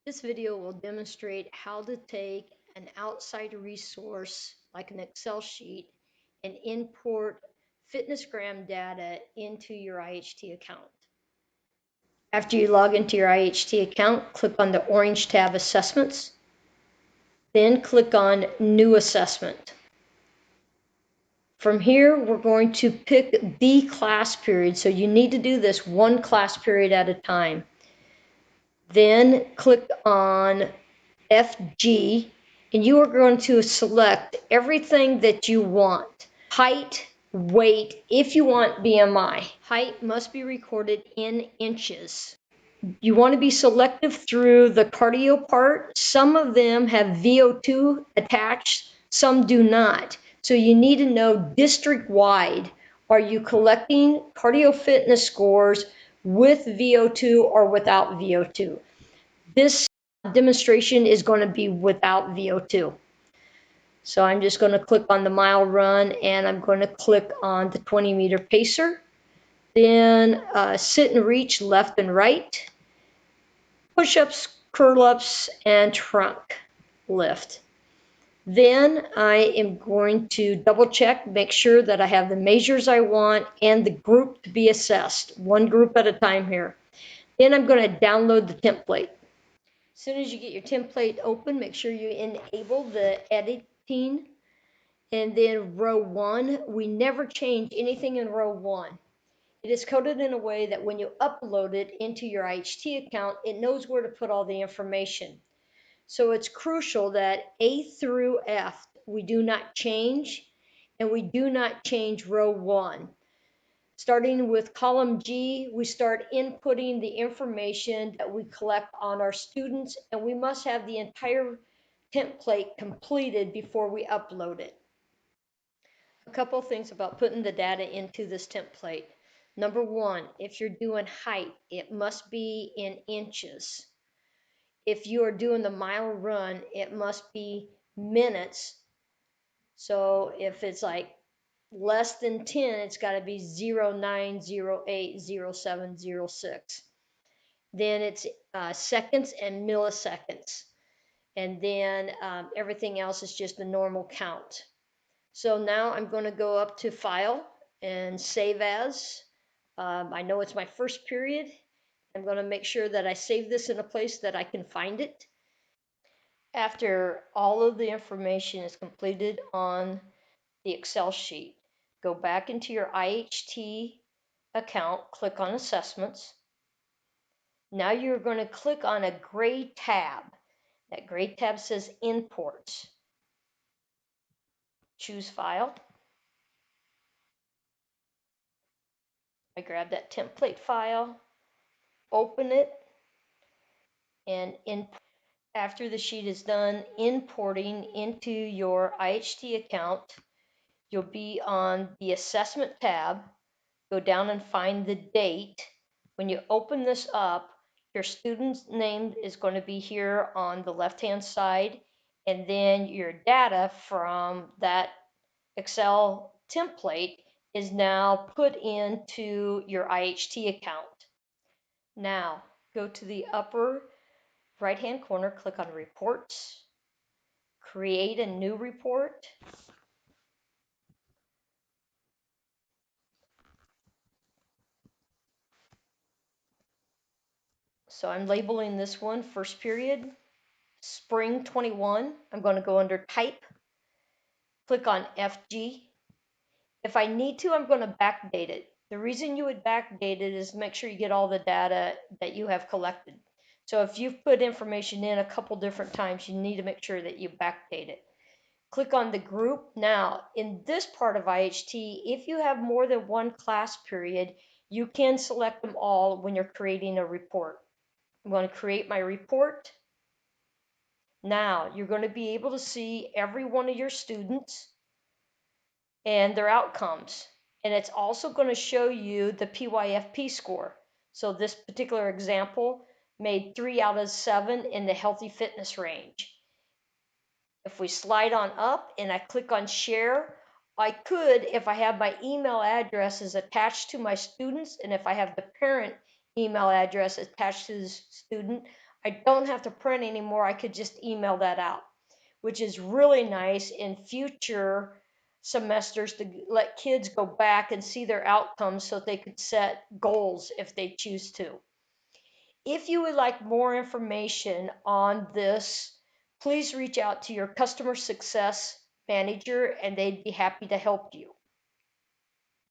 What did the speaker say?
This video will demonstrate how to take an outside resource like an Excel sheet and import FitnessGram data into your IHT account. After you log into your IHT account, click on the orange tab Assessments, then click on New Assessment. From here, we're going to pick the class period, so you need to do this one class period at a time. Then click on FG, and you are going to select everything that you want. Height, weight, if you want BMI. Height must be recorded in inches. You want to be selective through the cardio part. Some of them have VO2 attached, some do not. So you need to know district-wide, are you collecting cardio fitness scores with VO2 or without VO2? This demonstration is going to be without VO2. So I'm just going to click on the mile run, and I'm going to click on the 20-meter pacer. Then sit and reach left and right, push-ups, curl-ups, and trunk lift. Then I am going to double check, make sure that I have the measures I want and the group to be assessed, one group at a time here. Then I'm going to download the template. As soon as you get your template open, make sure you enable the editing. And then row 1, we never change anything in row 1. It is coded in a way that when you upload it into your IHT account, it knows where to put all the information. So it's crucial that A through F, we do not change, and we do not change row 1. Starting with column G, we start inputting the information that we collect on our students, and we must have the entire template completed before we upload it. A couple things about putting the data into this template. Number 1, if you're doing height, it must be in inches. If you are doing the mile run, it must be minutes. So if it's like less than 10, it's got to be 09, 08, 07, 06. Then it's seconds and milliseconds. And then everything else is just the normal count. So now I'm going to go up to File and Save As. I know it's my first period. I'm going to make sure that I save this in a place that I can find it. After all of the information is completed on the Excel sheet, go back into your IHT account, click on Assessments. Now you're going to click on a gray tab. That gray tab says Imports. Choose File. I grab that template file, open it, and after the sheet is done importing into your IHT account, you'll be on the Assessment tab. Go down and find the date. When you open this up, your student's name is going to be here on the left-hand side, and then your data from that Excel template is now put into your IHT account. Now, go to the upper right-hand corner, click on Reports, create a new report. So I'm labeling this one first period, spring 21. I'm going to go under Type, click on FG. If I need to, I'm going to backdate it. The reason you would backdate it is make sure you get all the data that you have collected. So if you've put information in a couple different times, you need to make sure that you backdate it. Click on the group. Now, in this part of IHT, if you have more than one class period, you can select them all when you're creating a report. I'm going to create my report. Now, you're going to be able to see every one of your students and their outcomes. And it's also going to show you the PYFP score. So this particular example made 3 out of 7 in the healthy fitness range. If we slide on up and I click on share, I could, if I have my email addresses attached to my students, and if I have the parent email address attached to the student, I don't have to print anymore. I could just email that out, which is really nice in future semesters to let kids go back and see their outcomes so they could set goals if they choose to. If you would like more information on this, please reach out to your customer success manager and they'd be happy to help you.